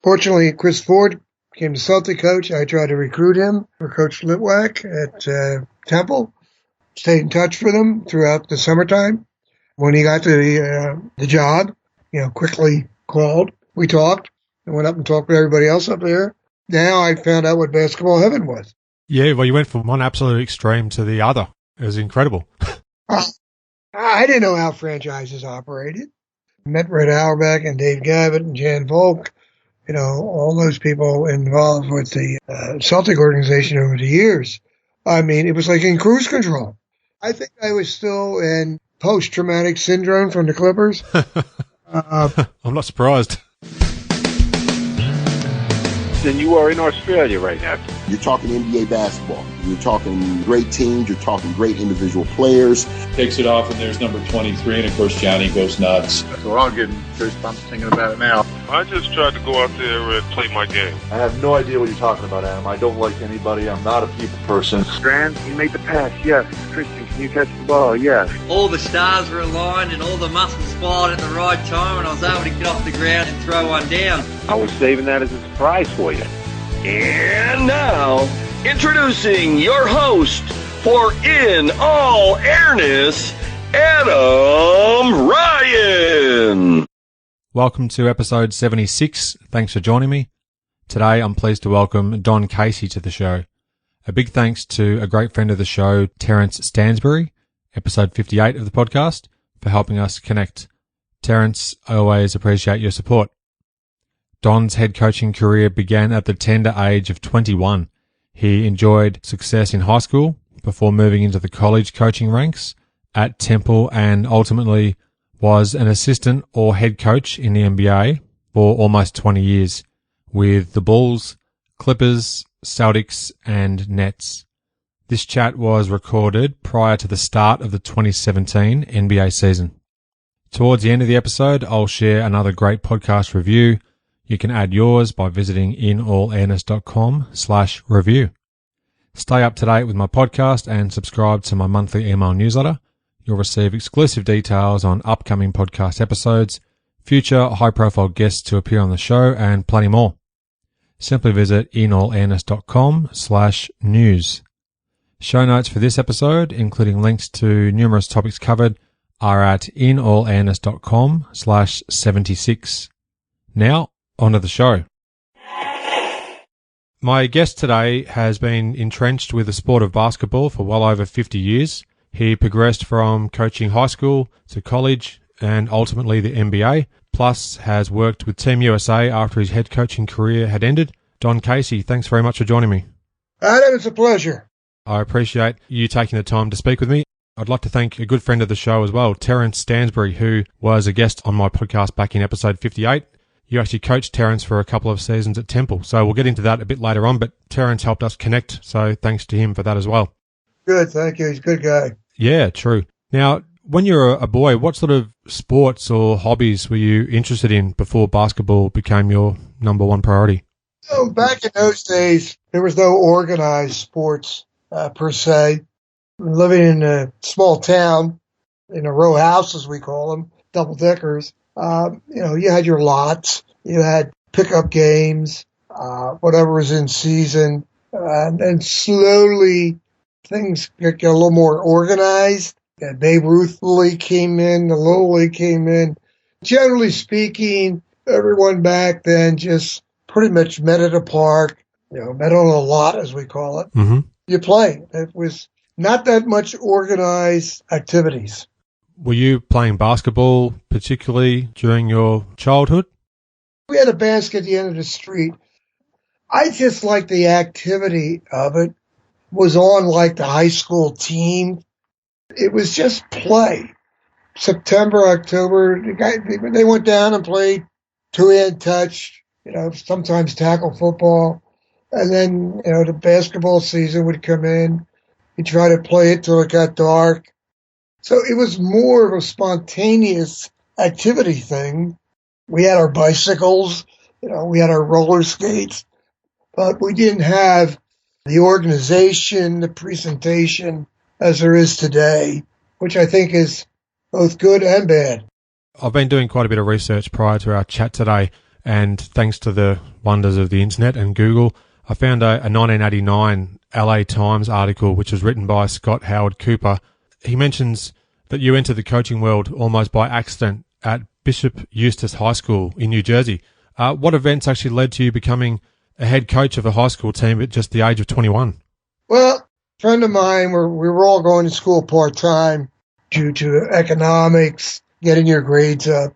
Fortunately, Chris Ford became the Celtic coach. I tried to recruit him for Coach Litwack at Temple. Stayed in touch with him throughout the summertime. When he got to the job, quickly called. We talked and went up and talked with everybody else up there. Now I found out what basketball heaven was. Yeah, well, you went from one absolute extreme to the other. It was incredible. I didn't know how franchises operated. Met Red Auerbach and Dave Gavitt and Jan Volk, all those people involved with the Celtic organization over the years. I mean, it was like in cruise control. I think I was still in post-traumatic syndrome from the Clippers. I'm not surprised. Then you are in Australia right now. You're talking NBA basketball. You're talking great teams. You're talking great individual players. Takes it off, and there's number 23, and of course Johnny goes nuts. So we're all getting goosebumps thinking about it now. I just tried to go out there and play my game. I have no idea what you're talking about, Adam. I don't like anybody. I'm not a people person. Strand, you made the pass, yes. Christian, can you catch the ball? Yes. All the stars were aligned and all the muscles fired at the right time, and I was able to get off the ground and throw one down. I was saving that as a surprise for you. And now, introducing your host for In All Airness, Adam Ryan. Welcome to episode 76. Thanks for joining me. Today I'm pleased to welcome Don Casey to the show. A big thanks to a great friend of the show, Terence Stansbury, episode 58 of the podcast, for helping us connect. Terence, I always appreciate your support. Don's head coaching career began at the tender age of 21. He enjoyed success in high school before moving into the college coaching ranks at Temple and ultimately was an assistant or head coach in the NBA for almost 20 years with the Bulls, Clippers, Celtics, and Nets. This chat was recorded prior to the start of the 2017 NBA season. Towards the end of the episode, I'll share another great podcast review. You can add yours by visiting inallairness.com/review. Stay up to date with my podcast and subscribe to my monthly email newsletter. You'll receive exclusive details on upcoming podcast episodes, future high-profile guests to appear on the show, and plenty more. Simply visit inallairness.com/news. Show notes for this episode, including links to numerous topics covered, are at inallairness.com/76. Now, on to the show. My guest today has been entrenched with the sport of basketball for well over 50 years. He progressed from coaching high school to college and ultimately the NBA, plus has worked with Team USA after his head coaching career had ended. Don Casey, thanks very much for joining me. Adam, it's a pleasure. I appreciate you taking the time to speak with me. I'd like to thank a good friend of the show as well, Terence Stansbury, who was a guest on my podcast back in episode 58. You actually coached Terence for a couple of seasons at Temple, so we'll get into that a bit later on, but Terence helped us connect, so thanks to him for that as well. Good, thank you. He's a good guy. Yeah, true. Now, when you were a boy, what sort of sports or hobbies were you interested in before basketball became your number one priority? Back in those days, there was no organized sports per se. Living in a small town, in a row house, as we call them, double-deckers, you had your lots, you had pickup games, whatever was in season, and slowly things get a little more organized. The Babe Ruth League came in, the Little League came in. Generally speaking, everyone back then just pretty much met at a park, met on a lot, as we call it. Mm-hmm. You play. It was not that much organized activities. Were you playing basketball particularly during your childhood? We had a basket at the end of the street. I just liked the activity of it. Was on like the high school team. It was just play. September, October, they went down and played two-hand touch, sometimes tackle football. And then, the basketball season would come in. You try to play it till it got dark. So it was more of a spontaneous activity thing. We had our bicycles, we had our roller skates, but we didn't have the organization, the presentation as there is today, which I think is both good and bad. I've been doing quite a bit of research prior to our chat today, and thanks to the wonders of the internet and Google, I found a 1989 LA Times article which was written by Scott Howard Cooper. He mentions that you entered the coaching world almost by accident at Bishop Eustace High School in New Jersey. What events actually led to you becoming a head coach of a high school team at just the age of 21? Well, a friend of mine, we were all going to school part-time due to economics, getting your grades up.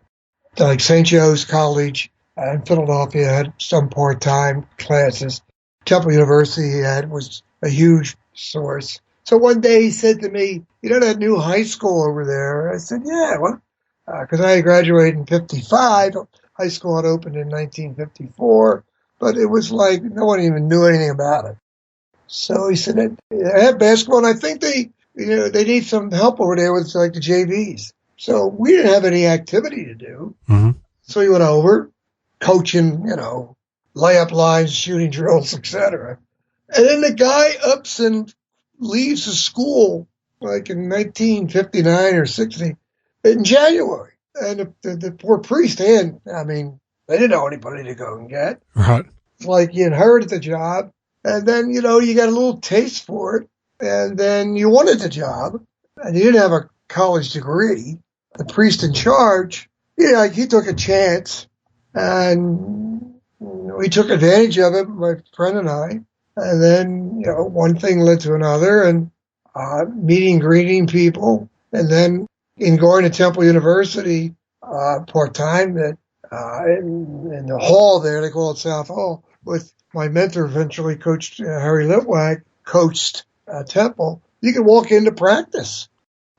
Like St. Joe's College in Philadelphia had some part-time classes. Temple University was a huge source. So one day he said to me, "You know that new high school over there?" I said, "Yeah, what?" Because I graduated in 55. High school had opened in 1954, but it was like no one even knew anything about it. So he said, "I have basketball, and I think they need some help over there with like the JVs." So we didn't have any activity to do. Mm-hmm. So he went over, coaching, layup lines, shooting drills, etc. And then the guy ups and leaves the school like in 1959 or 60 in January. And the poor priest they didn't know anybody to go and get. Right. It's like you inherited the job, and then, you got a little taste for it, and then you wanted the job, and you didn't have a college degree. The priest in charge, he took a chance, and we took advantage of it, my friend and I. And then, one thing led to another, and meeting, greeting people, and then in going to Temple University part-time, that in the hall there, they call it South Hall, with my mentor, eventually coached Harry Litwack, coached Temple. You could walk into practice.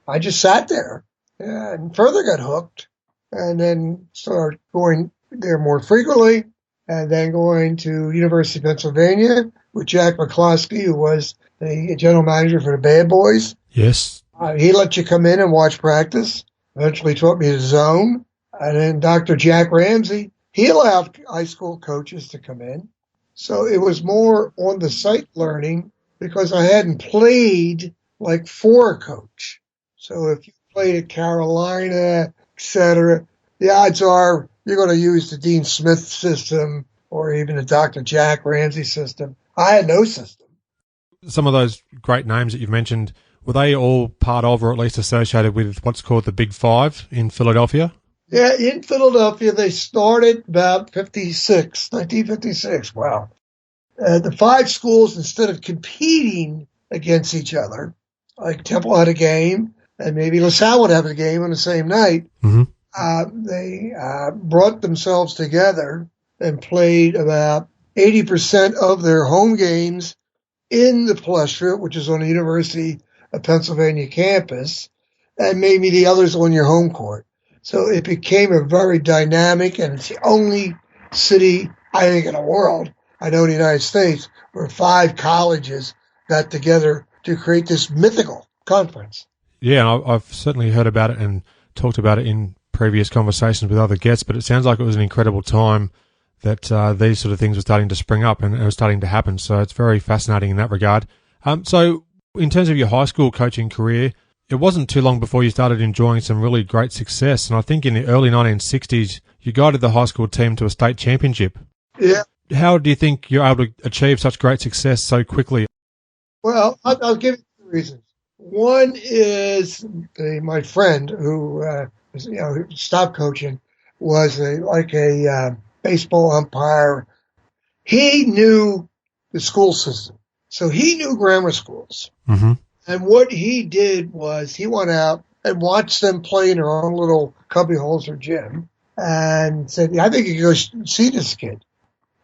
I just sat there and further got hooked, and then started going there more frequently, and then going to University of Pennsylvania with Jack McCallum, who was the general manager for the Bad Boys. Yes. He let you come in and watch practice. Eventually taught me the zone. And then Dr. Jack Ramsey, he allowed high school coaches to come in. So it was more on the site learning because I hadn't played like for a coach. So if you played at Carolina, etc., the odds are you're going to use the Dean Smith system or even the Dr. Jack Ramsey system. I had no system. Some of those great names that you've mentioned, were they all part of or at least associated with what's called the Big Five in Philadelphia? Yeah, in Philadelphia, they started about 1956. Wow. The five schools, instead of competing against each other, like Temple had a game, and maybe LaSalle would have a game on the same night, they brought themselves together and played about 80% of their home games in the Palestra, which is on the University of Pennsylvania campus, and maybe the others on your home court. So it became a very dynamic, and it's the only city, I think, in the world, I know in the United States, where five colleges got together to create this mythical conference. Yeah, and I've certainly heard about it and talked about it in previous conversations with other guests, but it sounds like it was an incredible time that these sort of things were starting to spring up and it was starting to happen. So it's very fascinating in that regard. So in terms of your high school coaching career, it wasn't too long before you started enjoying some really great success. And I think in the early 1960s, you guided the high school team to a state championship. Yeah. How do you think you're able to achieve such great success so quickly? Well, I'll give you two reasons. One is my friend who stopped coaching was a baseball umpire. He knew the school system, so he knew grammar schools. Mm-hmm. And what he did was he went out and watched them play in their own little cubbyholes or gym and said, "I think you can go see this kid."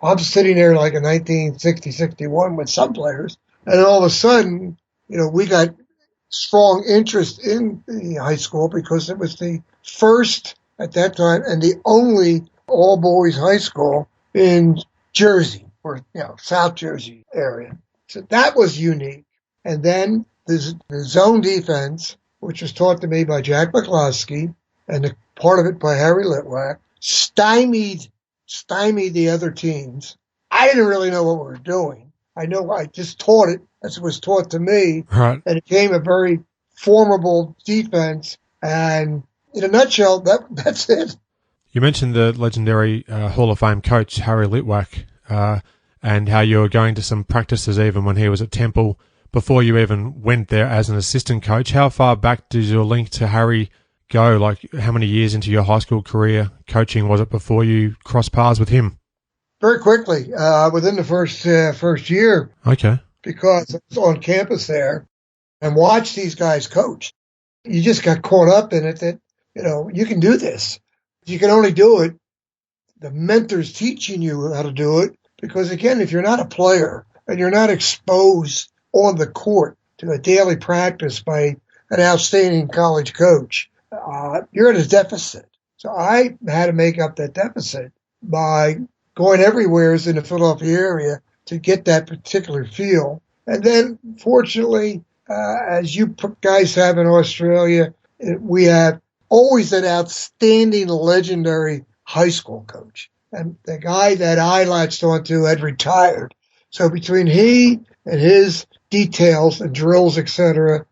I'm sitting there like in 1960, 61 with some players, and all of a sudden, we got strong interest in the high school because it was the first at that time and the only all-boys high school in Jersey or South Jersey area. So that was unique. And then the zone defense, which was taught to me by Jack McCallum and the part of it by Harry Litwack, stymied the other teams. I didn't really know what we were doing. I know I just taught it as it was taught to me. Right. And it became a very formidable defense. And in a nutshell, that's it. You mentioned the legendary Hall of Fame coach, Harry Litwack. and how you were going to some practices even when he was at Temple before you even went there as an assistant coach. How far back does your link to Harry go? Like, how many years into your high school career coaching was it before you crossed paths with him? Very quickly, within the first year. Okay. Because I was on campus there and watched these guys coach. You just got caught up in it that, you can do this. You can only do it. The mentor's teaching you how to do it. Because, again, if you're not a player and you're not exposed on the court to a daily practice by an outstanding college coach, you're at a deficit. So I had to make up that deficit by going everywhere in the Philadelphia area to get that particular feel. And then, fortunately, as you guys have in Australia, we have always an outstanding, legendary high school coach. And the guy that I latched onto had retired. So between he and his details and drills, etc.,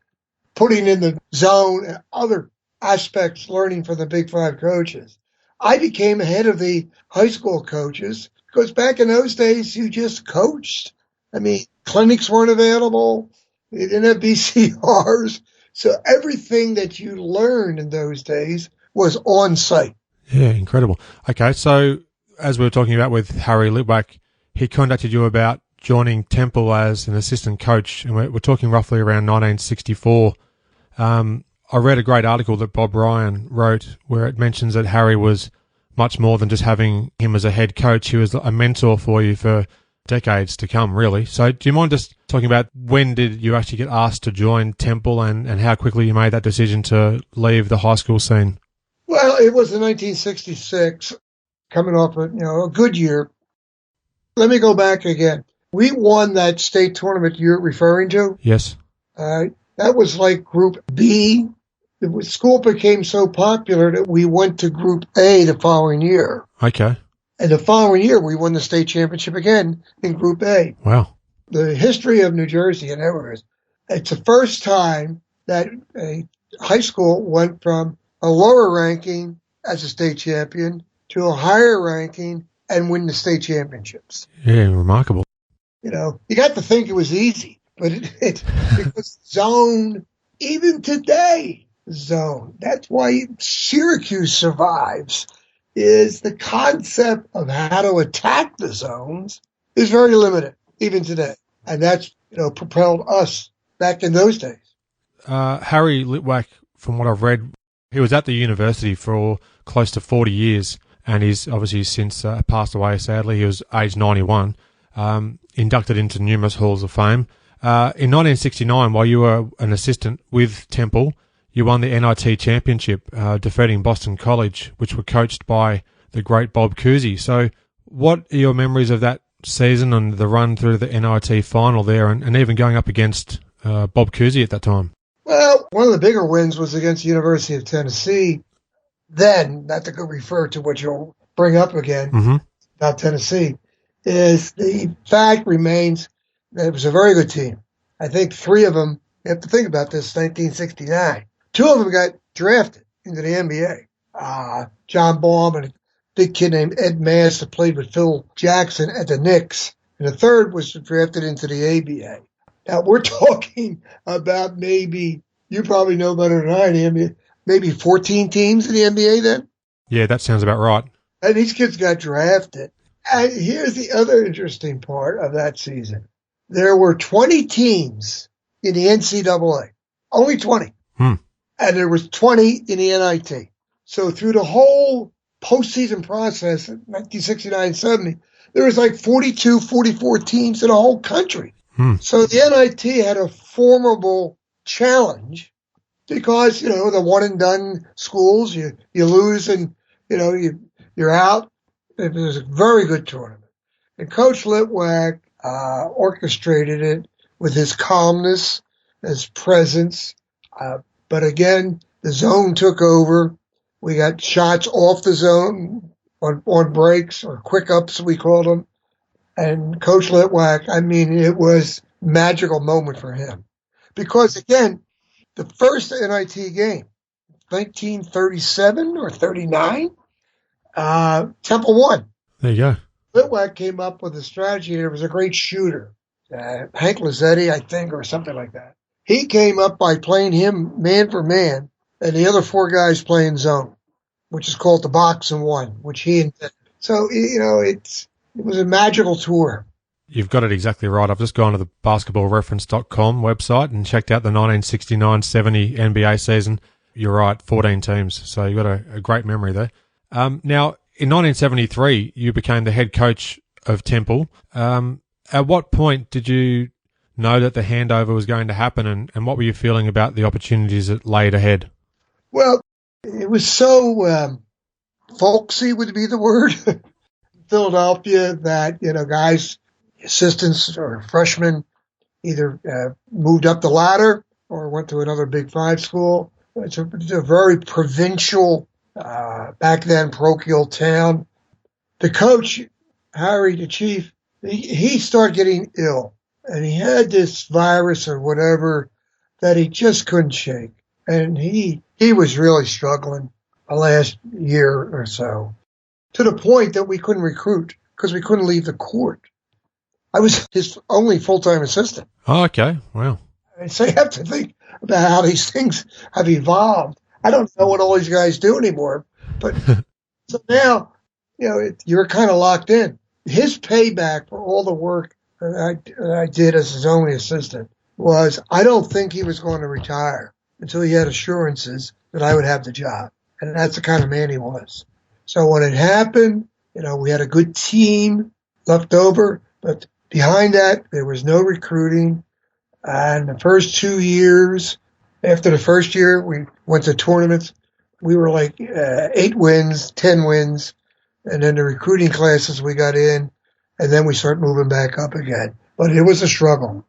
putting in the zone and other aspects, learning from the Big Five coaches, I became head of the high school coaches because back in those days, you just coached. I mean, clinics weren't available. They didn't have BCRs. So everything that you learned in those days was on site. Yeah, incredible. Okay, so as we were talking about with Harry Litwack, he contacted you about joining Temple as an assistant coach, and we're talking roughly around 1964. I read a great article that Bob Ryan wrote where it mentions that Harry was much more than just having him as a head coach. He was a mentor for you for decades to come, really. So do you mind just talking about when did you actually get asked to join Temple and how quickly you made that decision to leave the high school scene? Well, it was in 1966, coming off a good year. Let me go back again. We won that state tournament you're referring to. Yes. That was like Group B. The school became so popular that we went to Group A the following year. Okay. And the following year, we won the state championship again in Group A. Wow. The history of New Jersey and everywhere is, it's the first time that a high school went from a lower ranking as a state champion to a higher ranking and win the state championships. Yeah, remarkable. You got to think it was easy, but it because zone, even today, zone. That's why Syracuse survives, is the concept of how to attack the zones is very limited, even today. And that's, propelled us back in those days. Harry Litwack, from what I've read, he was at the university for close to 40 years, and he's obviously since passed away, sadly. He was aged 91, inducted into numerous halls of fame. In 1969, while you were an assistant with Temple, you won the NIT championship, defeating Boston College, which were coached by the great Bob Cousy. So what are your memories of that season and the run through the NIT final there, and even going up against Bob Cousy at that time? Well, one of the bigger wins was against the University of Tennessee. Then, not to go refer to what you'll bring up again about Tennessee, is the fact remains that it was a very good team. I think three of them, you have to think about this, 1969. Two of them got drafted into the NBA. John Baum and a big kid named Ed Mass that played with Phil Jackson at the Knicks. And the third was drafted into the ABA. Now, we're talking about maybe, you probably know better than I am, maybe 14 teams in the NBA then? Yeah, that sounds about right. And these kids got drafted. And here's the other interesting part of that season. There were 20 teams in the NCAA. Only 20. And there was 20 in the NIT. So through the whole postseason process in 1969-70, there was like 42, 44 teams in the whole country. So the NIT had a formidable challenge because, the one-and-done schools, you lose and, you're out. It was a very good tournament. And Coach Litwack orchestrated it with his calmness, his presence. But again, the zone took over. We got shots off the zone on breaks or quick ups, we called them. And Coach Litwack, it was a magical moment for him. Because again, the first NIT game, 1937 or 39, Temple won. There you go. Litwack came up with a strategy. There was a great shooter, Hank Lazzetti, I think, or something like that. He came up by playing him man for man, and the other 4 guys playing zone, which is called the box and one, which he invented. So, it was a magical tour. You've got it exactly right. I've just gone to the basketballreference.com website and checked out the 1969-70 NBA season. You're right, 14 teams. So you've got a great memory there. Now, in 1973, you became the head coach of Temple. At what point did you know that the handover was going to happen, and what were you feeling about the opportunities that laid ahead? Well, it was so folksy would be the word, Philadelphia, that, guys, assistants or freshmen either moved up the ladder or went to another Big 5 school. It's a very provincial, back then parochial town. The coach, Harry, the chief, he started getting ill, and he had this virus or whatever that he just couldn't shake. And he was really struggling the last year or so, to the point that we couldn't recruit because we couldn't leave the court. I was his only full-time assistant. Oh, okay. Wow. So you have to think about how these things have evolved. I don't know what all these guys do anymore, but so now, you're kind of locked in. His payback for all the work that I did as his only assistant was, I don't think he was going to retire until he had assurances that I would have the job. And that's the kind of man he was. So when it happened, we had a good team left over, but behind that, there was no recruiting. And the first 2 years, after the first year, we went to tournaments. We were like 8 wins, 10 wins. And then the recruiting classes we got in, and then we started moving back up again. But it was a struggle.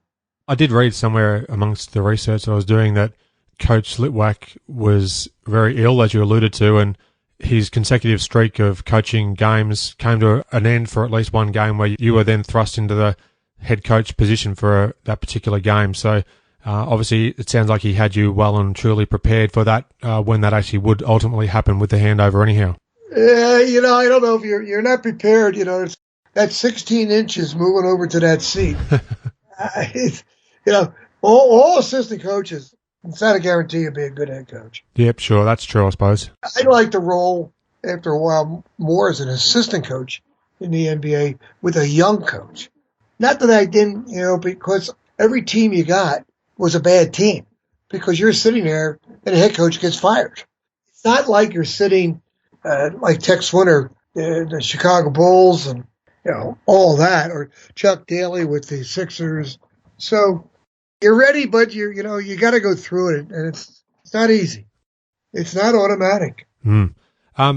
I did read somewhere amongst the research I was doing that Coach Litwack was very ill, as you alluded to, and his consecutive streak of coaching games came to an end for at least one game where you were then thrust into the head coach position for that particular game. So obviously it sounds like he had you well and truly prepared for that when that actually would ultimately happen with the handover anyhow. I don't know if you're not prepared. It's that 16 inches moving over to that seat. All assistant coaches, it's not a guarantee you'll be a good head coach. Yep, sure. That's true, I suppose. I'd like to roll after a while more as an assistant coach in the NBA with a young coach. Not that I didn't, because every team you got was a bad team because you're sitting there and the head coach gets fired. It's not like you're sitting like Tex Winter, the Chicago Bulls and, all that, or Chuck Daly with the Sixers. So you're ready, but you got to go through it, and it's not easy. It's not automatic.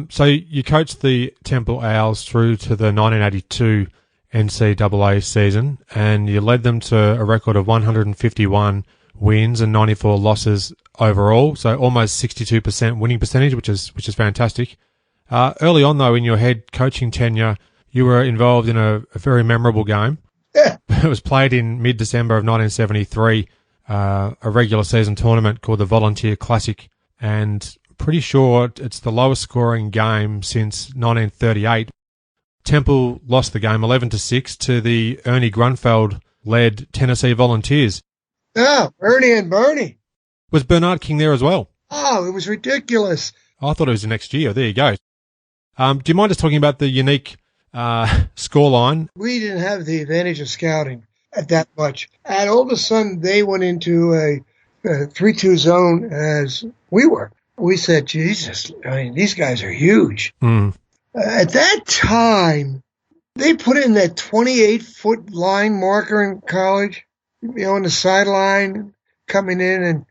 So you coached the Temple Owls through to the 1982 NCAA season, and you led them to a record of 151 wins and 94 losses overall. So almost 62% winning percentage, which is fantastic. Early on, though, in your head coaching tenure, you were involved in a very memorable game. Yeah. It was played in mid-December of 1973, a regular season tournament called the Volunteer Classic, and pretty sure it's the lowest scoring game since 1938. Temple lost the game 11-6 to the Ernie Grunfeld-led Tennessee Volunteers. Oh, Ernie and Bernie. Was Bernard King there as well? Oh, it was ridiculous. I thought it was the next year. There you go. Do you mind just talking about the unique scoreline? We didn't have the advantage of scouting at that much. And all of a sudden, they went into a 3-2 zone as we were. We said, Jesus, these guys are huge. At that time, they put in that 28-foot line marker in college, on the sideline coming in, and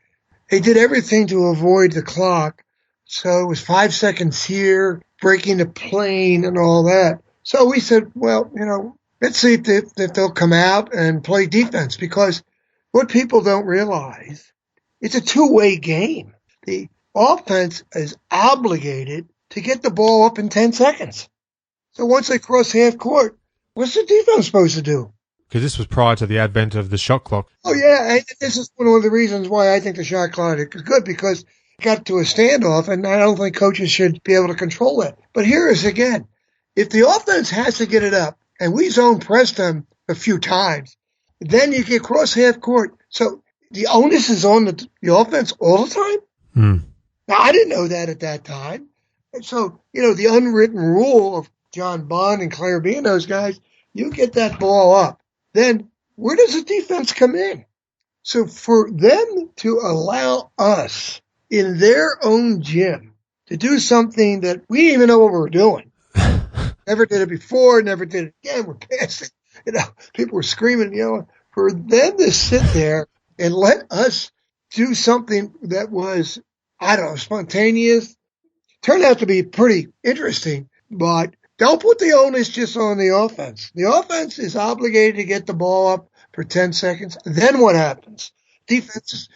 they did everything to avoid the clock. So it was 5 seconds here, breaking the plane and all that. So we said, well, let's see if they'll come out and play defense, because what people don't realize, it's a two-way game. The offense is obligated to get the ball up in 10 seconds. So once they cross half court, what's the defense supposed to do? Because this was prior to the advent of the shot clock. Oh, yeah. And this is one of the reasons why I think the shot clock is good, because it got to a standoff, and I don't think coaches should be able to control that. But here is again, if the offense has to get it up and we zone pressed them a few times. Then you get cross half court. So the onus is on the offense all the time? Now, I didn't know that at that time. And so, the unwritten rule of John Bond and Claire B and those guys, you get that ball up. Then where does the defense come in? So for them to allow us in their own gym to do something that we didn't even know what we were doing. Never did it before, never did it again. We're past it. People were screaming, for them to sit there and let us do something that was, spontaneous, turned out to be pretty interesting, but don't put the onus just on the offense. The offense is obligated to get the ball up for 10 seconds. Then what happens? Defense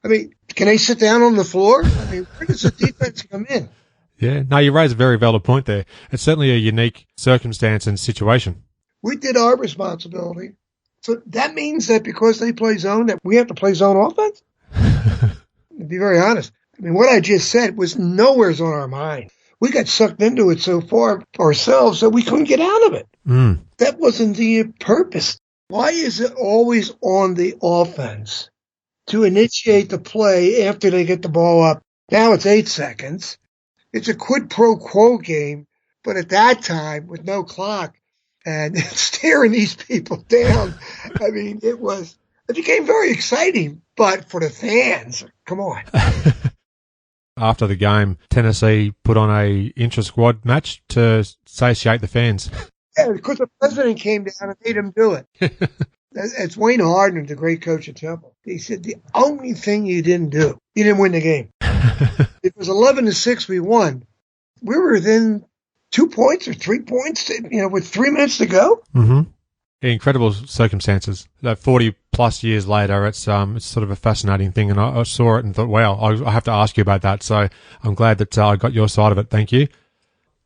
can they sit down on the floor? Where does the defense come in? Yeah, no, you raise a very valid point there. It's certainly a unique circumstance and situation. We did our responsibility. So that means that because they play zone, that we have to play zone offense? To be very honest. What I just said was nowhere's on our mind. We got sucked into it so far ourselves that we couldn't get out of it. That wasn't the purpose. Why is it always on the offense to initiate the play after they get the ball up? Now it's 8 seconds. It's a quid pro quo game, but at that time, with no clock and staring these people down, it became very exciting. But for the fans, come on. After the game, Tennessee put on a intra-squad match to satiate the fans. Yeah, because the president came down and made him do it. It's Wayne Hardin, the great coach at Temple. He said, the only thing you didn't do, you didn't win the game. It was 11-6 we won. We were within 2 points or 3 points, with 3 minutes to go. Mm-hmm. Incredible circumstances. 40-plus years later, it's sort of a fascinating thing, and I saw it and thought, wow, I have to ask you about that. So I'm glad that I got your side of it. Thank you.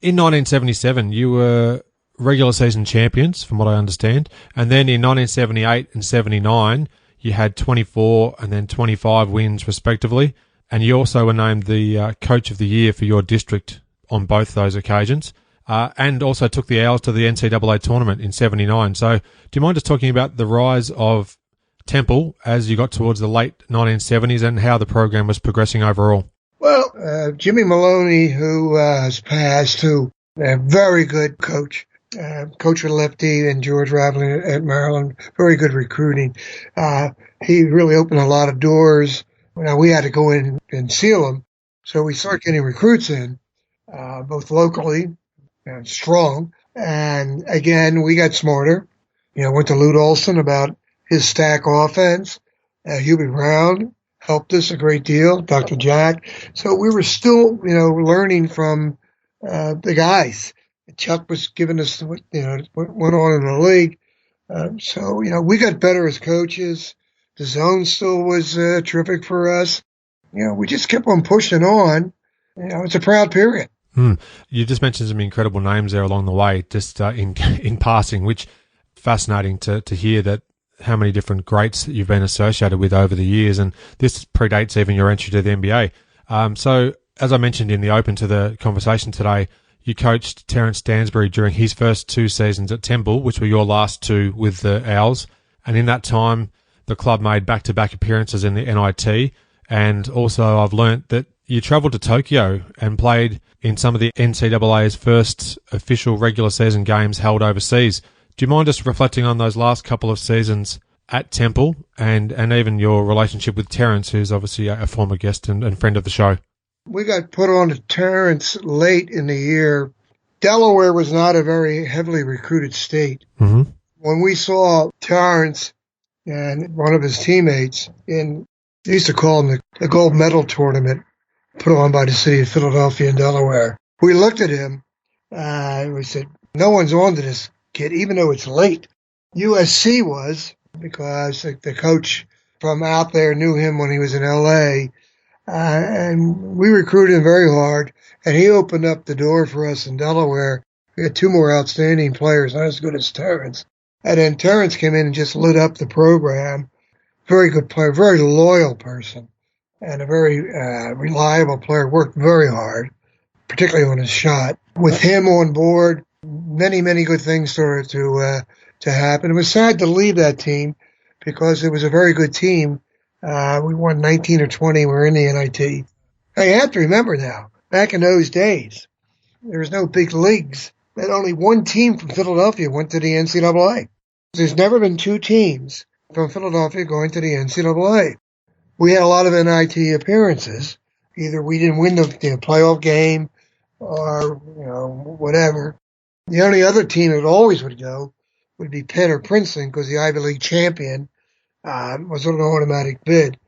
In 1977, you were regular season champions, from what I understand, and then in 1978 and 79, you had 24 and then 25 wins respectively, and you also were named the Coach of the Year for your district on both those occasions. And also took the Owls to the NCAA tournament in 79. So do you mind just talking about the rise of Temple as you got towards the late 1970s and how the program was progressing overall? Well, Jimmy Maloney, who has passed, who a very good coach, coach with Lefty and George Raveling at Maryland, very good recruiting. He really opened a lot of doors. Now, we had to go in and seal them. So we started getting recruits in, both locally and strong. And again, we got smarter. Went to Lute Olson about his stack offense. Hubie Brown helped us a great deal. Dr. Jack. So we were still, learning from, the guys. Chuck was giving us what went on in the league. So we got better as coaches. The zone still was, terrific for us. We just kept on pushing on. It's a proud period. You just mentioned some incredible names there along the way, just in passing, which fascinating to hear that how many different greats that you've been associated with over the years, and this predates even your entry to the NBA. So, as I mentioned in the open to the conversation today, you coached Terence Stansbury during his first 2 seasons at Temple, which were your last 2 with the Owls, and in that time, the club made back-to-back appearances in the NIT, and also I've learnt that you travelled to Tokyo and played in some of the NCAA's first official regular season games held overseas. Do you mind just reflecting on those last couple of seasons at Temple and even your relationship with Terence, who's obviously a former guest and friend of the show? We got put on to Terence late in the year. Delaware was not a very heavily recruited state. Mm-hmm. When we saw Terence and one of his teammates they used to call him the gold medal tournament, put on by the city of Philadelphia and Delaware. We looked at him, and we said, no one's on to this kid, even though it's late. USC was, because the coach from out there knew him when he was in L.A., and we recruited him very hard, and he opened up the door for us in Delaware. We had 2 more outstanding players, not as good as Terence. And then Terence came in and just lit up the program. Very good player, very loyal person, and a very reliable player, worked very hard, particularly on his shot. With him on board, many, many good things started to happen. It was sad to leave that team because it was a very good team. We won 19 or 20. We were in the NIT. Now, you have to remember now, back in those days, there was no big leagues. And only one team from Philadelphia went to the NCAA. There's never been two teams from Philadelphia going to the NCAA. We had a lot of NIT appearances. Either we didn't win the playoff game or, whatever. The only other team that always would go would be Penn or Princeton because the Ivy League champion was an automatic bid.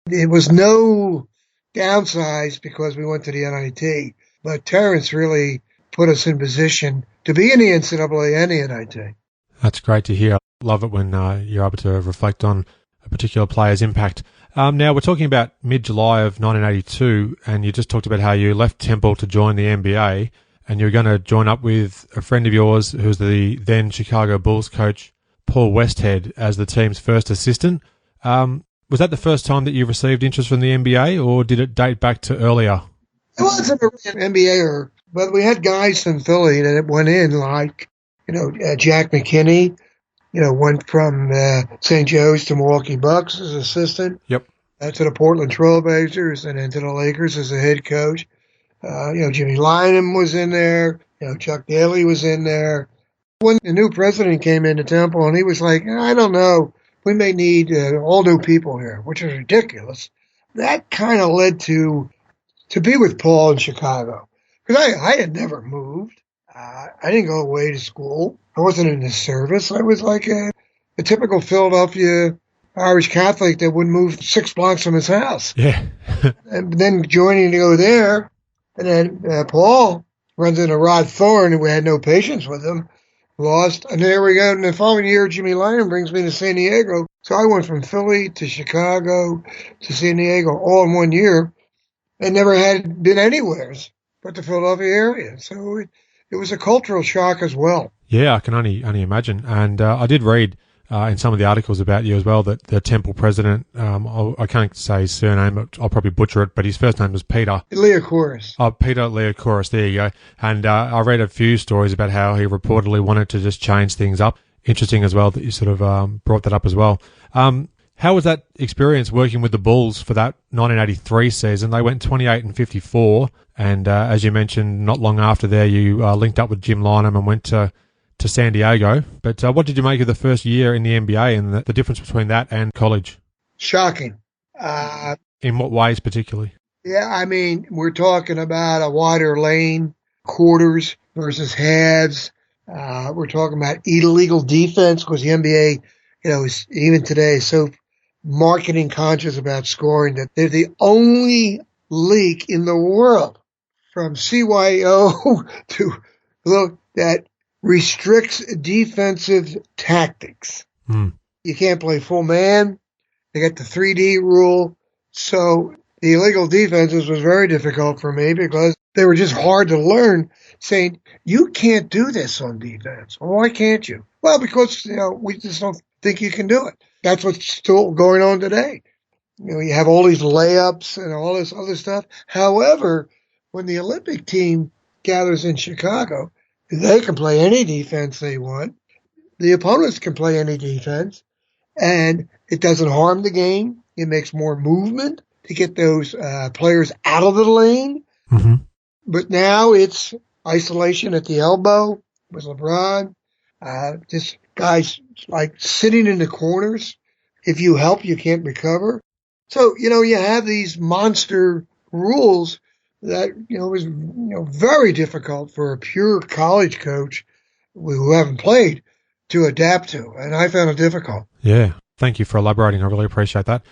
It was no downside because we went to the NIT, but Terence really put us in position to be in the NCAA and the NIT. That's great to hear. Love it when you're able to reflect on a particular player's impact. Now, we're talking about mid-July of 1982, and you just talked about how you left Temple to join the NBA, and you're going to join up with a friend of yours who's the then Chicago Bulls coach, Paul Westhead, as the team's first assistant. Was that the first time that you received interest from the NBA, or did it date back to earlier? It wasn't an NBA, but we had guys from Philly that went in, like, Jack McKinney, went from St. Joe's to Milwaukee Bucks as assistant. Yep. To the Portland Trailblazers and then to the Lakers as a head coach. Jimmy Lynam was in there. Chuck Daly was in there. When the new president came into Temple and he was like, I don't know, we may need all new people here, which is ridiculous. That kind of led to be with Paul in Chicago. Because I had never moved. I didn't go away to school. I wasn't in the service. I was like a typical Philadelphia Irish Catholic that wouldn't move 6 blocks from his house. Yeah. And then joining to go there. And then Paul runs into Rod Thorne, and we had no patience with him. Lost. And there we go. And the following year, Jimmy Lynam brings me to San Diego. So I went from Philly to Chicago to San Diego all in 1 year and never had been anywhere but the Philadelphia area. So it was a cultural shock as well. Yeah, I can only imagine. And I did read in some of the articles about you as well that the Temple president, I can't say his surname, I'll probably butcher it, but his first name was Peter. Leokouris. Oh, Peter Leokouris, there you go. And I read a few stories about how he reportedly wanted to just change things up. Interesting as well that you sort of brought that up as well. How was that experience working with the Bulls for that 1983 season? They went 28-54, and as you mentioned, not long after there, you linked up with Jim Lynam and went to San Diego. But what did you make of the first year in the NBA and the difference between that and college? Shocking. In what ways particularly? Yeah, I mean, we're talking about a wider lane, quarters versus halves. We're talking about illegal defense because the NBA, is even today is so marketing conscious about scoring that they're the only league in the world from CYO to look that restricts defensive tactics. You can't play full man. They got the 3D rule. So the illegal defenses was very difficult for me because they were just hard to learn, saying, you can't do this on defense. Well, why can't you? Well, because, we just don't think you can do it. That's what's still going on today. You have all these layups and all this other stuff. However, when the Olympic team gathers in Chicago, they can play any defense they want. The opponents can play any defense, and it doesn't harm the game. It makes more movement to get those players out of the lane. Mm-hmm. But now it's isolation at the elbow with LeBron. Just guys like sitting in the corners. If you help, you can't recover. So, you have these monster rules that, was, very difficult for a pure college coach who haven't played to adapt to. And I found it difficult. Yeah. Thank you for elaborating. I really appreciate that.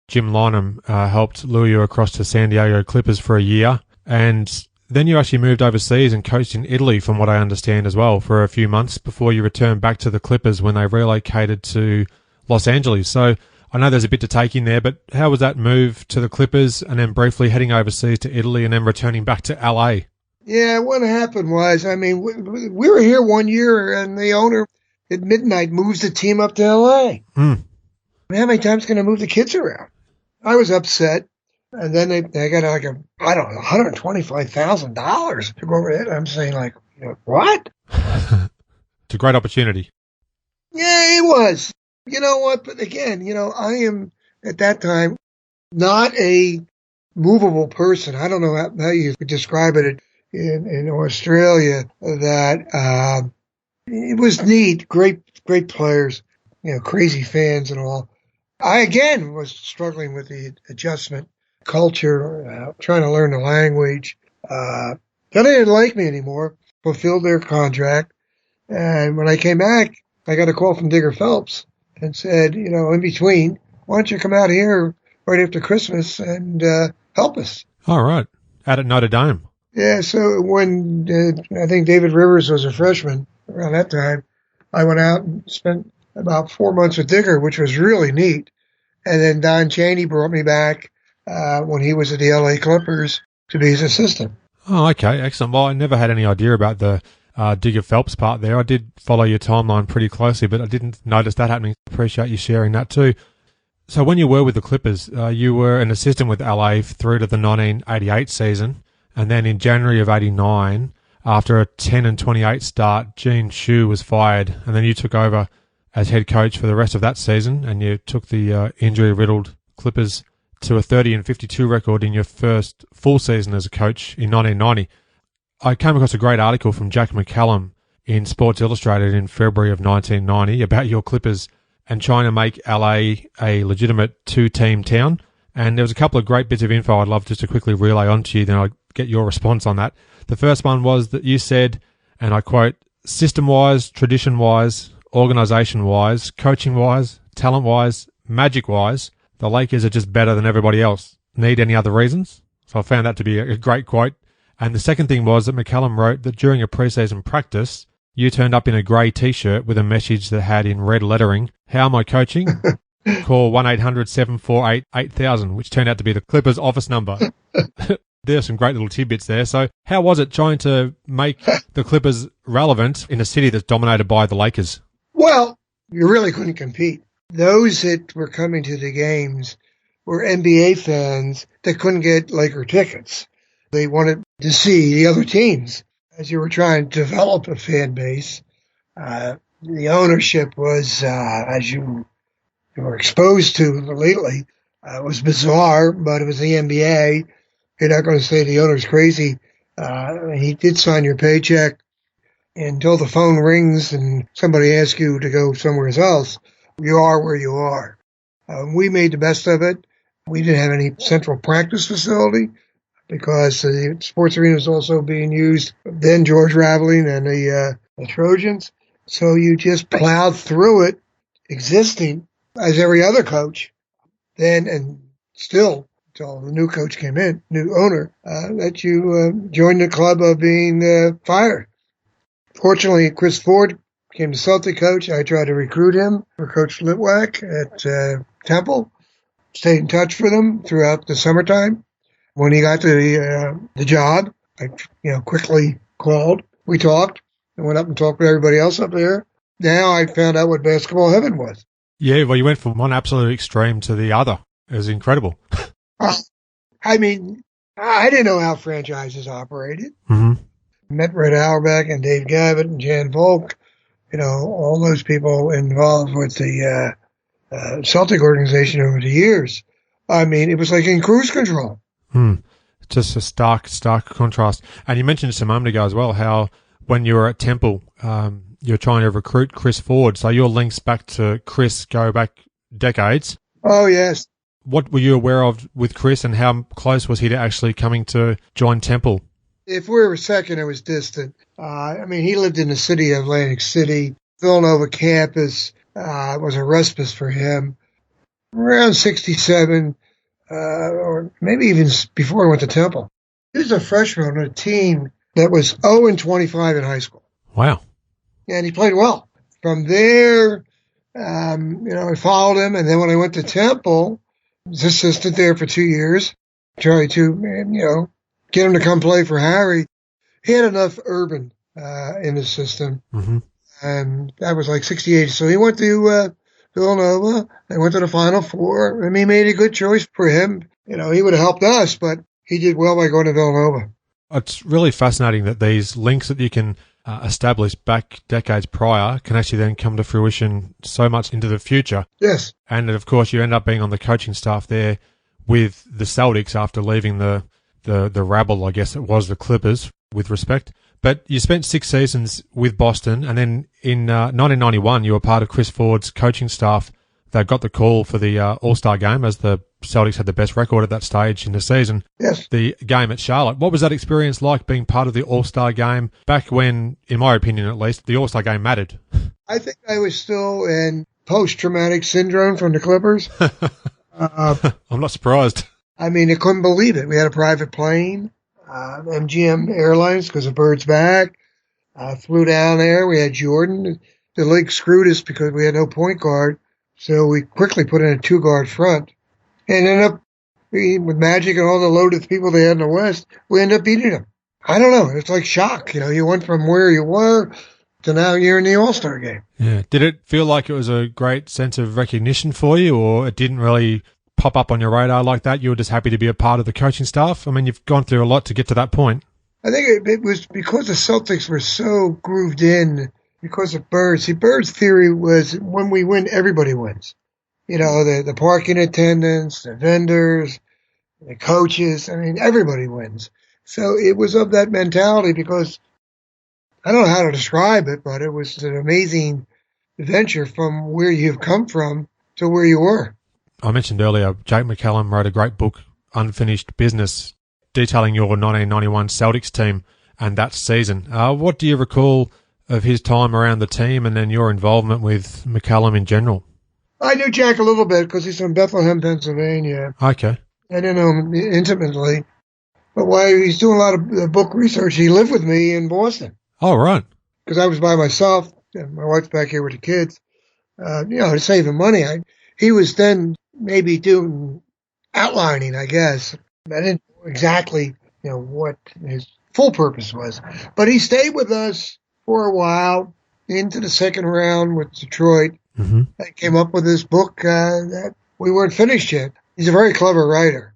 Jim Lynam helped lure you across to San Diego Clippers for a year. And then you actually moved overseas and coached in Italy, from what I understand as well, for a few months before you returned back to the Clippers when they relocated to Los Angeles. So I know there's a bit to take in there, but how was that move to the Clippers and then briefly heading overseas to Italy and then returning back to LA? Yeah, what happened was, we were here 1 year and the owner at midnight moves the team up to LA. How many times can I move the kids around? I was upset. And then they got like $125,000 to go over it. I'm saying like, what? It's a great opportunity. Yeah, it was. You know what? But again, I am at that time not a movable person. I don't know how you could describe it in Australia. That it was neat, great players, crazy fans and all. I again was struggling with the adjustment, culture, trying to learn the language. Then they didn't like me anymore. Fulfilled their contract, and when I came back, I got a call from Digger Phelps and said, in between, why don't you come out here right after Christmas and help us? All right. Out at Notre Dame. Yeah, so when I think David Rivers was a freshman around that time, I went out and spent about 4 months with Digger, which was really neat. And then Don Chaney brought me back when he was at the LA Clippers to be his assistant. Oh, okay. Excellent. Well, I never had any idea about the Digger Phelps part there. I did follow your timeline pretty closely, but I didn't notice that happening. Appreciate you sharing that too. So when you were with the Clippers, you were an assistant with LA through to the 1988 season. And then in January of 89, after a 10-28 start, Gene Shue was fired. And then you took over as head coach for the rest of that season. And you took the injury-riddled Clippers to a 30-52 record in your first full season as a coach in 1990. I came across a great article from Jack McCallum in Sports Illustrated in February of 1990 about your Clippers and trying to make LA a legitimate two-team town. And there was a couple of great bits of info I'd love just to quickly relay onto you, then I'll get your response on that. The first one was that you said, and I quote, system-wise, tradition-wise, organisation-wise, coaching-wise, talent-wise, magic-wise, the Lakers are just better than everybody else. Need any other reasons? So I found that to be a great quote. And the second thing was that McCallum wrote that during a preseason practice, you turned up in a grey T-shirt with a message that had in red lettering, "How am I coaching? Call 1-800-748-8000, which turned out to be the Clippers office number. There are some great little tidbits there. So how was it trying to make the Clippers relevant in a city that's dominated by the Lakers? Well, you really couldn't compete. Those that were coming to the games were NBA fans that couldn't get Laker tickets. They wanted to see the other teams. As you were trying to develop a fan base, the ownership was, as you were exposed to lately, was bizarre, but it was the NBA. You're not going to say the owner's crazy. He did sign your paycheck until the phone rings and somebody asks you to go somewhere else. You are where you are. We made the best of it. We didn't have any central practice facility because the sports arena was also being used. Then George Raveling and the Trojans. So you just plowed through it, existing as every other coach. Then and still, until the new coach came in, new owner, that you joined the club of being fired. Fortunately, Chris Ford became the Celtic coach. I tried to recruit him for Coach Litwack at Temple. Stayed in touch with him throughout the summertime. When he got to the job, I quickly called. We talked and went up and talked with everybody else up there. Now I found out what basketball heaven was. Yeah, well, you went from one absolute extreme to the other. It was incredible. I mean, I didn't know how franchises operated. Mm-hmm. Met Red Auerbach and Dave Gavitt and Jan Volk, all those people involved with the Celtic organization over the years. I mean, it was like in cruise control. Just a stark contrast. And you mentioned just a moment ago as well how when you were at Temple, you're trying to recruit Chris Ford. So your links back to Chris go back decades. Oh, yes. What were you aware of with Chris and how close was he to actually coming to join Temple? If we were second, it was distant. He lived in the city of Atlantic City. Villanova campus was a respite for him. Around 67, or maybe even before he went to Temple. He was a freshman on a team that was 0-25 in high school. Wow. And he played well. From there, I followed him. And then when I went to Temple, I was assistant there for 2 years. Tried to, get him to come play for Harry. He had enough urban in his system. Mm-hmm. And that was like 68. So he went to Villanova. They went to the Final Four. And he made a good choice for him. he would have helped us, but he did well by going to Villanova. It's really fascinating that these links that you can establish back decades prior can actually then come to fruition so much into the future. Yes. And, of course, you end up being on the coaching staff there with the Celtics after leaving the rabble, I guess it was, the Clippers, with respect. But you spent 6 seasons with Boston, and then in 1991 you were part of Chris Ford's coaching staff that got the call for the All-Star game, as the Celtics had the best record at that stage in the season. Yes. The game at Charlotte. What was that experience like, being part of the All-Star game back when, in my opinion at least, the All-Star game mattered? I think I was still in post-traumatic syndrome from the Clippers. I'm not surprised. I mean, I couldn't believe it. We had a private plane, MGM Airlines, because of Bird's back. Flew down there. We had Jordan. The league screwed us because we had no point guard. So we quickly put in a 2-guard front. And ended up, with Magic and all the loaded people they had in the West, we ended up beating them. I don't know. It's like shock. You went from where you were to now you're in the All-Star game. Yeah. Did it feel like it was a great sense of recognition for you, or it didn't really pop up on your radar like that? You were just happy to be a part of the coaching staff? I mean, you've gone through a lot to get to that point. I think it was because the Celtics were so grooved in because of Bird. See, Bird's theory was when we win, everybody wins. The parking attendants, the vendors, the coaches. I mean, everybody wins. So it was of that mentality because I don't know how to describe it, but it was an amazing adventure from where you've come from to where you were. I mentioned earlier, Jack McCallum wrote a great book, Unfinished Business, detailing your 1991 Celtics team and that season. What do you recall of his time around the team and then your involvement with McCallum in general? I knew Jack a little bit because he's from Bethlehem, Pennsylvania. Okay. I didn't know him intimately. But while he's doing a lot of book research, he lived with me in Boston. Oh, right. Because I was by myself. My wife's back here with the kids. To save him money. He was then maybe doing outlining, I guess. I didn't know exactly, what his full purpose was. But he stayed with us for a while into the second round with Detroit. Mm-hmm. And came up with this book that we weren't finished yet. He's a very clever writer.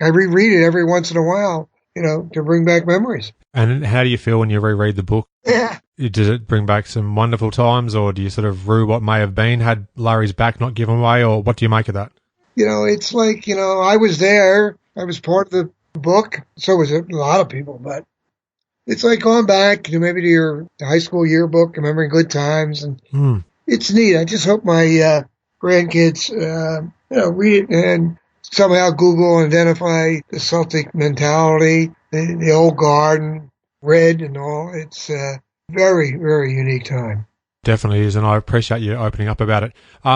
I reread it every once in a while, to bring back memories. And how do you feel when you reread the book? Yeah. Does it bring back some wonderful times, or do you sort of rue what may have been had Larry's back not given away, or what do you make of that? It's like, I was there. I was part of the book. So was a lot of people, but it's like going back maybe to your high school yearbook, remembering good times. And it's neat. I just hope my grandkids, read it and somehow Google and identify the Celtic mentality, the old garden, red and all. It's a very, very unique time. Definitely is, and I appreciate you opening up about it.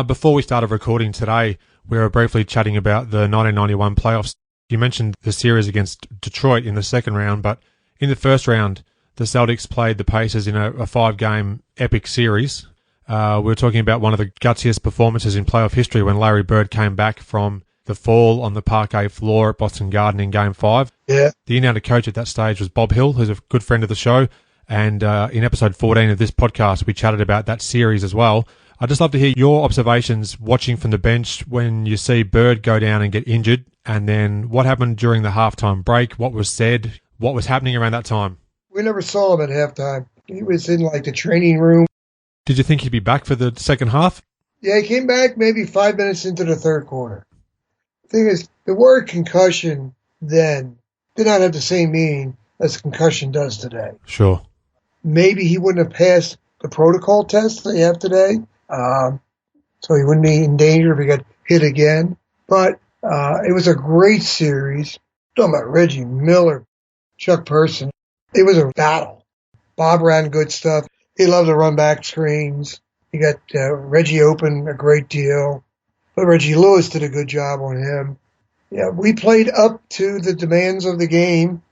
Before we started recording today, we were briefly chatting about the 1991 playoffs. You mentioned the series against Detroit in the second round, but in the first round, the Celtics played the Pacers in a 5-game epic series. We were talking about one of the gutsiest performances in playoff history when Larry Bird came back from the fall on the parquet floor at Boston Garden in Game 5. Yeah. The in-outer coach at that stage was Bob Hill, who's a good friend of the show. And in episode 14 of this podcast, we chatted about that series as well. I'd just love to hear your observations watching from the bench when you see Bird go down and get injured, and then what happened during the halftime break, what was said, what was happening around that time. We never saw him at halftime. He was in the training room. Did you think he'd be back for the second half? Yeah, he came back maybe 5 minutes into the third quarter. The thing is, the word concussion then did not have the same meaning as concussion does today. Sure. Maybe he wouldn't have passed the protocol test they have today, so he wouldn't be in danger if he got hit again. But it was a great series. Talking about Reggie Miller, Chuck Person. It was a battle. Bob ran good stuff. He loved to run back screens. He got Reggie open a great deal. But Reggie Lewis did a good job on him. Yeah, we played up to the demands of the game.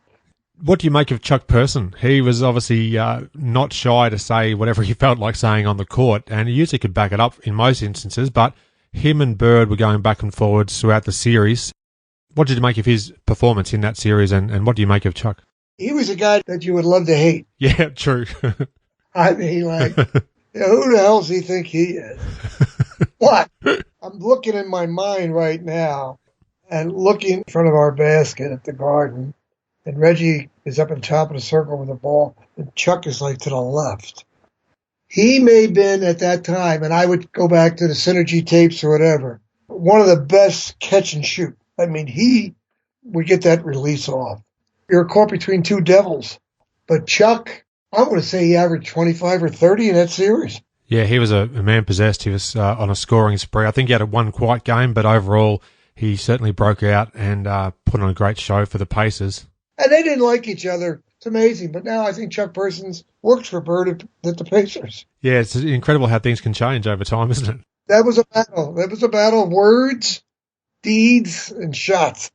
What do you make of Chuck Person? He was obviously not shy to say whatever he felt like saying on the court, and he usually could back it up in most instances, but him and Bird were going back and forwards throughout the series. What did you make of his performance in that series, and what do you make of Chuck? He was a guy that you would love to hate. Yeah, true. I mean, who the hell does he think he is? But I'm looking in my mind right now and looking in front of our basket at the Garden, and Reggie is up at the top of the circle with the ball, and Chuck is like to the left. He may have been at that time, and I would go back to the Synergy tapes or whatever, one of the best catch and shoot. I mean, he would get that release off. You're caught between two devils. But Chuck, I'm going to say he averaged 25 or 30 in that series. Yeah, he was a man possessed. He was on a scoring spree. I think he had one quiet game, but overall he certainly broke out and put on a great show for the Pacers. And they didn't like each other. It's amazing. But now I think Chuck Persons works for Bird at the Pacers. Yeah, it's incredible how things can change over time, isn't it? That was a battle. That was a battle of words, deeds, and shots.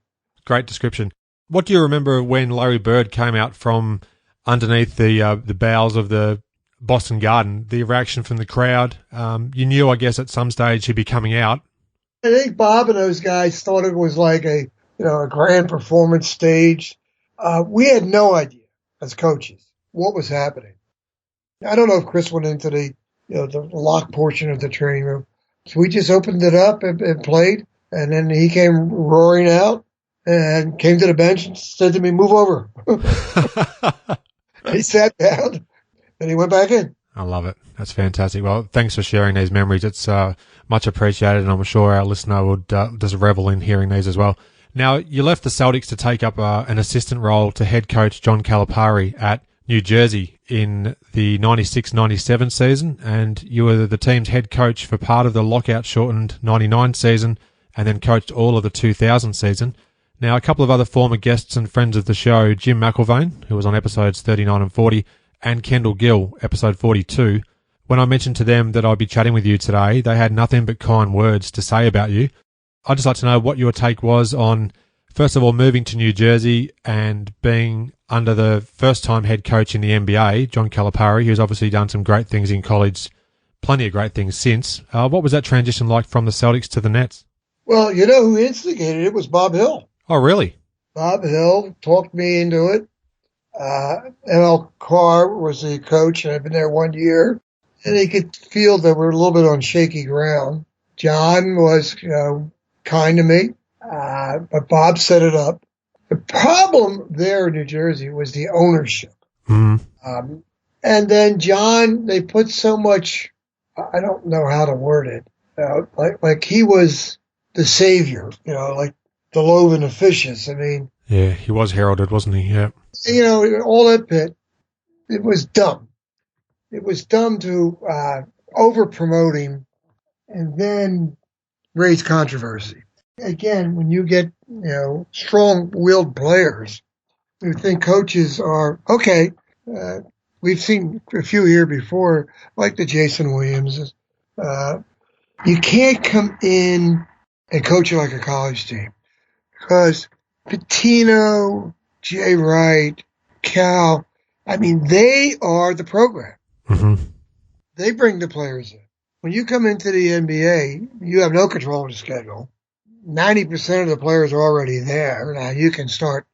Great description. What do you remember when Larry Bird came out from underneath the bowels of the Boston Garden, the reaction from the crowd? You knew, I guess, at some stage he'd be coming out. I think Bob and those guys thought it was like a grand performance stage. We had no idea as coaches what was happening. I don't know if Chris went into the locked portion of the training room. So we just opened it up and played, and then he came roaring out and came to the bench and said to me, "Move over." He sat down and he went back in. I love it. That's fantastic. Well, thanks for sharing these memories. It's much appreciated, and I'm sure our listener would just revel in hearing these as well. Now, you left the Celtics to take up an assistant role to head coach John Calipari at New Jersey in the 96-97 season, and you were the team's head coach for part of the lockout-shortened 99 season and then coached all of the 2000 season. Now, a couple of other former guests and friends of the show, Jim McIlvaine, who was on episodes 39 and 40, and Kendall Gill, episode 42, when I mentioned to them that I'd be chatting with you today, they had nothing but kind words to say about you. I'd just like to know what your take was on, first of all, moving to New Jersey and being under the first-time head coach in the NBA, John Calipari, who's obviously done some great things in college, plenty of great things since. What was that transition like from the Celtics to the Nets? Well, you know who instigated it was Bob Hill. Oh, really? Bob Hill talked me into it. ML Carr was the coach, and I've been there 1 year, and he could feel that we're a little bit on shaky ground. John was, kind to me, but Bob set it up. The problem there in New Jersey was the ownership. Mm-hmm. And then John, they put so much, I don't know how to word it, like he was the savior, like the loaves and the fishes. I mean, yeah, he was heralded, wasn't he? Yeah. All that bit, it was dumb. It was dumb to over-promote him and then raise controversy. Again, when you get, strong-willed players, you think coaches are, okay, we've seen a few here before, like the Jason Williams. You can't come in and coach like a college team because Pitino, Jay Wright, Cal, they are the program. Mm-hmm. They bring the players in. When you come into the NBA, you have no control of the schedule. 90% of the players are already there. Now you can start,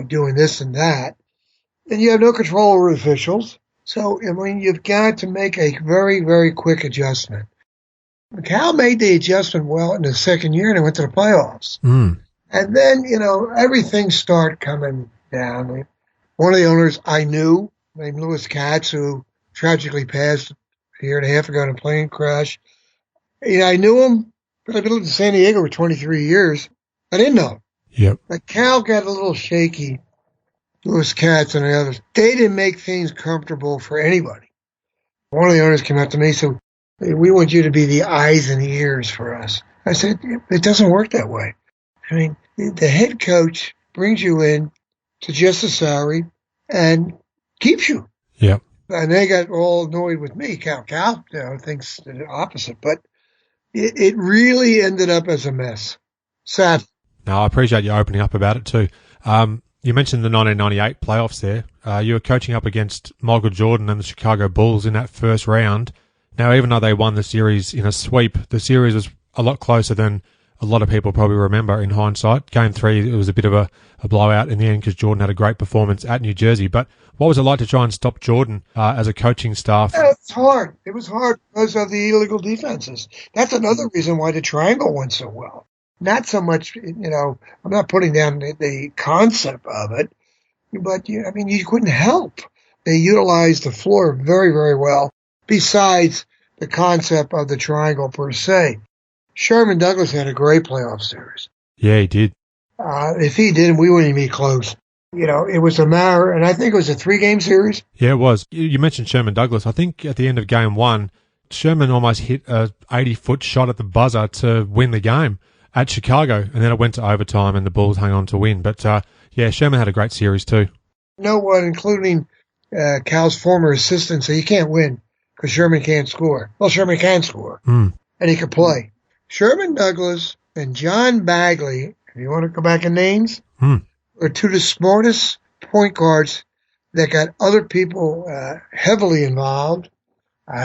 doing this and that. And you have no control over officials. So, you've got to make a very, very quick adjustment. Cal made the adjustment well in the second year and they went to the playoffs. Mm. And then, everything started coming down. One of the owners I knew, named Louis Katz, who tragically passed a year and a half ago in a plane crash. I knew him, but I've been living in San Diego for 23 years. I didn't know him. Yep. Like Cal got a little shaky, Louis Katz and the others. They didn't make things comfortable for anybody. One of the owners came up to me and said, "Hey, we want you to be the eyes and ears for us." I said, it doesn't work that way. The head coach brings you in to just a salary and keeps you. Yep. And they got all annoyed with me. Cal thinks the opposite. But it really ended up as a mess. Sad. No, I appreciate you opening up about it too. You mentioned the 1998 playoffs there. You were coaching up against Michael Jordan and the Chicago Bulls in that first round. Now, even though they won the series in a sweep, the series was a lot closer than a lot of people probably remember in hindsight. Game 3, it was a bit of a blowout in the end because Jordan had a great performance at New Jersey. But what was it like to try and stop Jordan as a coaching staff? Yeah, it's hard. It was hard because of the illegal defenses. That's another reason why the triangle went so well. not so much, I'm not putting down the concept of it, but you couldn't help. They utilized the floor very, very well, besides the concept of the triangle per se. Sherman Douglas had a great playoff series. Yeah, he did. If he didn't, we wouldn't even be close. It was a matter, and I think it was a 3-game series. Yeah, it was. You mentioned Sherman Douglas. I think at the end of game 1, Sherman almost hit a 80-foot shot at the buzzer to win the game at Chicago, and then it went to overtime and the Bulls hung on to win. But, Sherman had a great series too. No one, including Cal's former assistant, said you can't win because Sherman can't score. Well, Sherman can score, and he can play. Sherman Douglas and John Bagley, if you want to go back in names, are two of the smartest point guards that got other people heavily involved.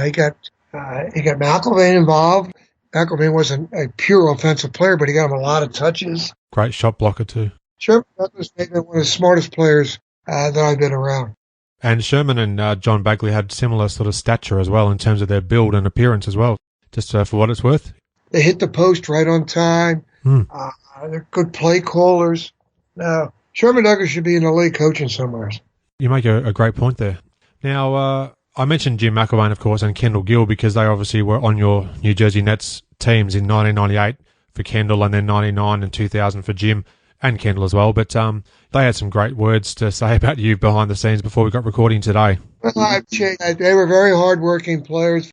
He got McCallum involved. McCallum wasn't a pure offensive player, but he got him a lot of touches. Great shot blocker too. Sherman Douglas may be one of the smartest players that I've been around. And Sherman and John Bagley had similar sort of stature as well in terms of their build and appearance as well, just for what it's worth. They hit the post right on time. They're good play callers. Now, Sherman Douglas should be in the league coaching somewhere. You make a great point there. Now, I mentioned Jim McElwain, of course, and Kendall Gill because they obviously were on your New Jersey Nets teams in 1998 for Kendall and then 99 and 2000 for Jim and Kendall as well. But they had some great words to say about you behind the scenes before we got recording today. Well, they were very hard-working players.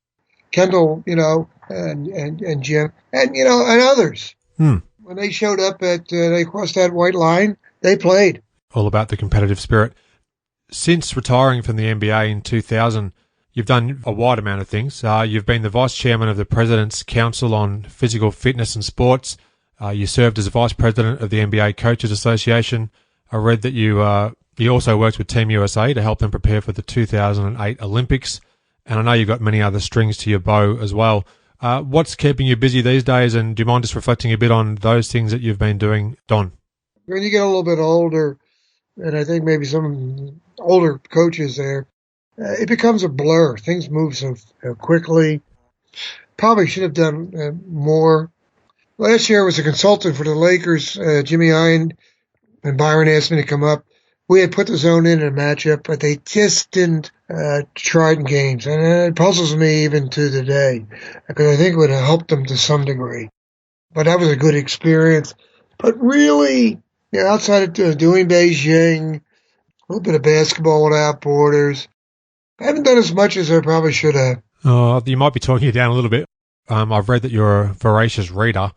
Kendall, and Jim, and others. When they showed up they crossed that white line, they played. All about the competitive spirit. Since retiring from the NBA in 2000, you've done a wide amount of things. You've been the vice chairman of the President's Council on Physical Fitness and Sports. You served as vice president of the NBA Coaches Association. I read that you also worked with Team USA to help them prepare for the 2008 Olympics. And I know you've got many other strings to your bow as well. What's keeping you busy these days? And do you mind just reflecting a bit on those things that you've been doing, Don? When you get a little bit older, and I think maybe some older coaches there, it becomes a blur. Things move so quickly. Probably should have done more. Last year I was a consultant for the Lakers. Jimmy Iron and Byron asked me to come up. We had put the zone in a matchup, but they just didn't try it in games. And it puzzles me even to today because I think it would have helped them to some degree. But that was a good experience. But really, outside of doing Beijing, a little bit of basketball without borders, I haven't done as much as I probably should have. You might be talking it down a little bit. I've read that you're a voracious reader,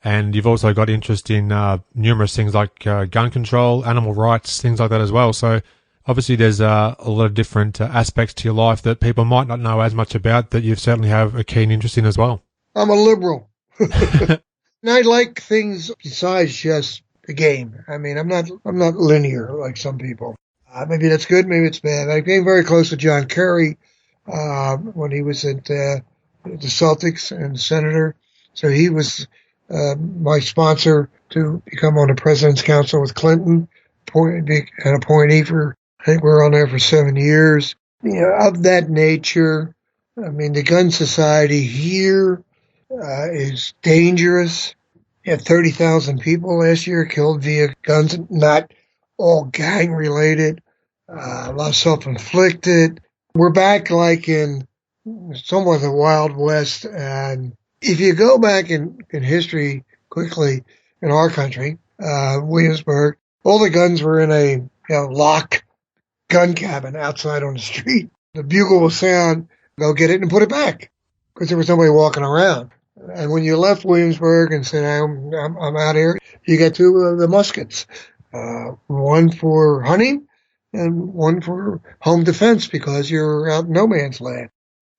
and you've also got interest in numerous things like gun control, animal rights, things like that as well. So obviously there's a lot of different aspects to your life that people might not know as much about that you certainly have a keen interest in as well. I'm a liberal. And I like things besides just the game. I mean, I'm not linear like some people. Maybe that's good, maybe it's bad. I came very close to John Kerry when he was at the Celtics and senator. So he was my sponsor to become on the President's Council with Clinton, an appointee for, I think we were on there for 7 years. Of that nature, I mean, the gun society here is dangerous. You had 30,000 people last year killed via guns, not all gang related, a lot self-inflicted. We're back like in somewhat the Wild West. And if you go back in history quickly in our country, Williamsburg, all the guns were in a locked gun cabin outside on the street. The bugle will sound, go get it and put it back because there was nobody walking around. And when you left Williamsburg and said, I'm out here, you got two of the muskets, one for hunting and one for home defense because you're out in no man's land.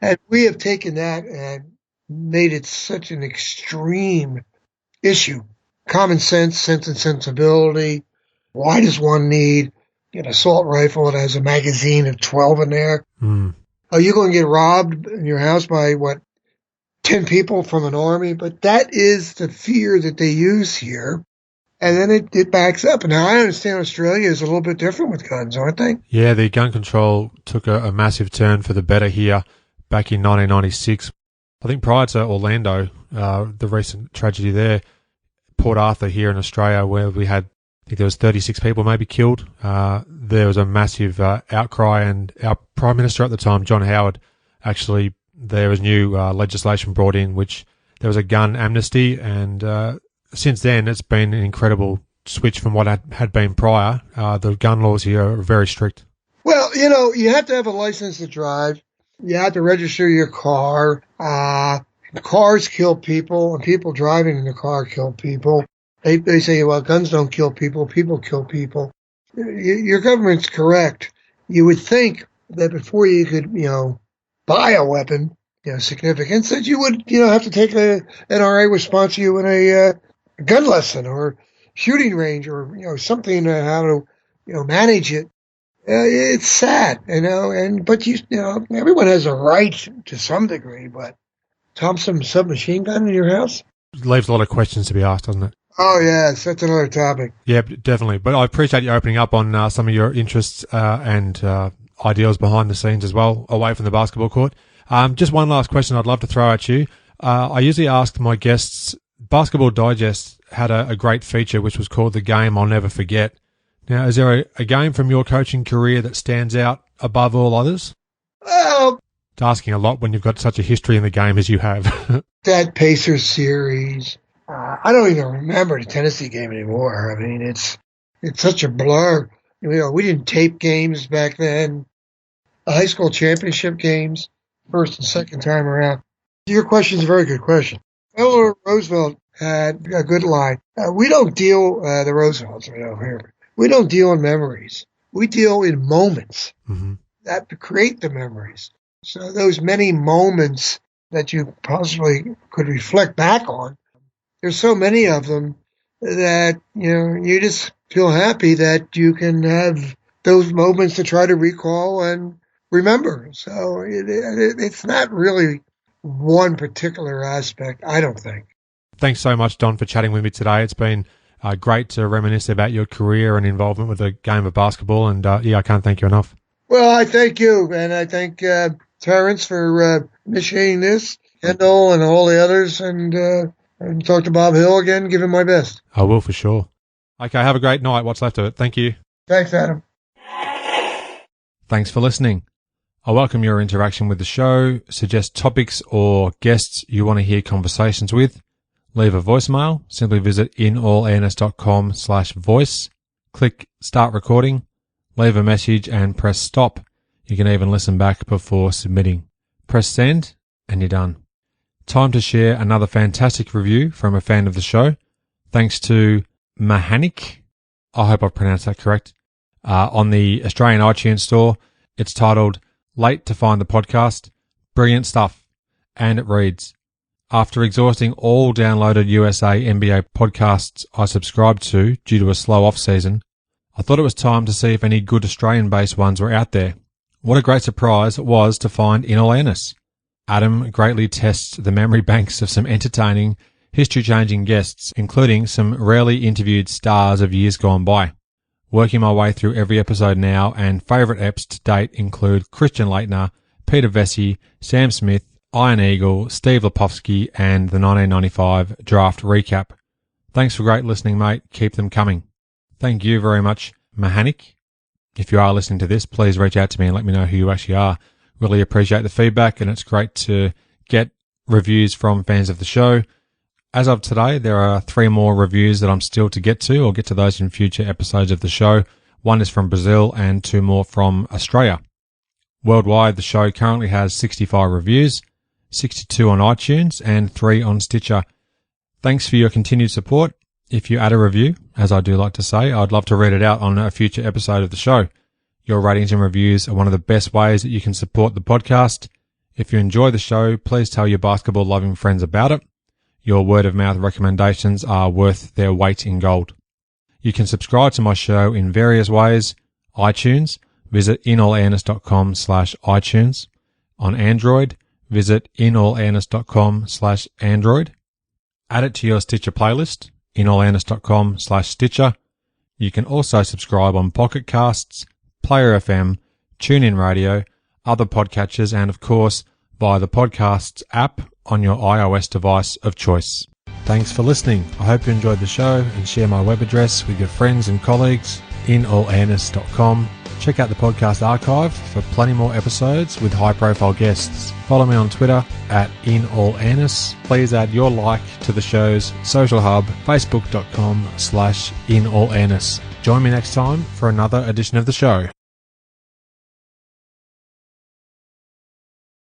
And we have taken that and made it such an extreme issue. Common sense, sense and sensibility. Why does one need an assault rifle that has a magazine of 12 in there? Are you going to get robbed in your house by 10 people from an army? But that is the fear that they use here. And then it backs up. Now, I understand Australia is a little bit different with guns, aren't they? Yeah, the gun control took a massive turn for the better here back in 1996. I think prior to Orlando, the recent tragedy there, Port Arthur here in Australia, where we had, I think there was 36 people maybe killed. There was a massive outcry, and our Prime Minister at the time, John Howard, actually, there was new legislation brought in, which there was a gun amnesty, and since then it's been an incredible switch from what had been prior. The gun laws here are very strict. Well, you have to have a license to drive. You have to register your car. Cars kill people, and people driving in the car kill people. They say, well, guns don't kill people, people kill people. Your government's correct. You would think that before you could, buy a weapon, significance, that you would, have to take an NRA would sponsor you in a gun lesson or shooting range or, something how to, manage it. It's sad, but everyone has a right to some degree, but Thompson submachine gun in your house? It leaves a lot of questions to be asked, doesn't it? Oh, yes, that's another topic. Yeah, definitely. But I appreciate you opening up on some of your interests and ideals behind the scenes as well, away from the basketball court. Just one last question I'd love to throw at you. I usually ask my guests, Basketball Digest had a great feature which was called The Game I'll Never Forget. Now, is there a game from your coaching career that stands out above all others? Well, it's asking a lot when you've got such a history in the game as you have. That Pacers series. I don't even remember the Tennessee game anymore. I mean, it's such a blur. We didn't tape games back then. The high school championship games, first and second time around. Your question is a very good question. Eleanor Roosevelt had a good line. We don't deal, the Roosevelts over here, we don't deal in memories. We deal in moments that create the memories. So those many moments that you possibly could reflect back on, there's so many of them that, you just feel happy that you can have those moments to try to recall and remember. So it's not really one particular aspect, I don't think. Thanks so much, Don, for chatting with me today. It's been great to reminisce about your career and involvement with the game of basketball. And, I can't thank you enough. Well, I thank you. And I thank Terence for initiating this, Kendall and all the others. And talk to Bob Hill again. Give him my best. I will for sure. Okay, have a great night. What's left of it. Thank you. Thanks, Adam. Thanks for listening. I welcome your interaction with the show. Suggest topics or guests you want to hear conversations with. Leave a voicemail. Simply visit inallairness.com/voice. Click Start Recording. Leave a message and press Stop. You can even listen back before submitting. Press Send and you're done. Time to share another fantastic review from a fan of the show. Thanks to Mahanik. I hope I've pronounced that correct. On the Australian iTunes store, it's titled Late to Find the Podcast. Brilliant stuff. And it reads, after exhausting all downloaded USA NBA podcasts I subscribed to due to a slow off-season, I thought it was time to see if any good Australian-based ones were out there. What a great surprise it was to find In All Airness. Adam greatly tests the memory banks of some entertaining, history-changing guests, including some rarely interviewed stars of years gone by. Working my way through every episode now, and favourite eps to date include Christian Leitner, Peter Vesey, Sam Smith, Iron Eagle, Steve Lepovsky, and the 1995 draft recap. Thanks for great listening, mate. Keep them coming. Thank you very much, Mahanik. If you are listening to this, please reach out to me and let me know who you actually are. Really appreciate the feedback, and it's great to get reviews from fans of the show. As of today, there are 3 more reviews that I'm still to get to. I'll get to those in future episodes of the show. 1 is from Brazil and 2 more from Australia. Worldwide, the show currently has 65 reviews, 62 on iTunes and 3 on Stitcher. Thanks for your continued support. If you add a review, as I do like to say, I'd love to read it out on a future episode of the show. Your ratings and reviews are one of the best ways that you can support the podcast. If you enjoy the show, please tell your basketball-loving friends about it. Your word-of-mouth recommendations are worth their weight in gold. You can subscribe to my show in various ways. iTunes, visit inallairness.com/iTunes. On Android, visit inallairness.com/Android. Add it to your Stitcher playlist, inallairness.com/Stitcher. You can also subscribe on Pocket Casts, Player FM, TuneIn Radio, other podcatchers, and of course, via the Podcasts app on your iOS device of choice. Thanks for listening. I hope you enjoyed the show and share my web address with your friends and colleagues, inallairness.com. Check out the podcast archive for plenty more episodes with high-profile guests. Follow me on Twitter at inallairness. Please add your like to the show's social hub, facebook.com/inallairness. Join me next time for another edition of the show.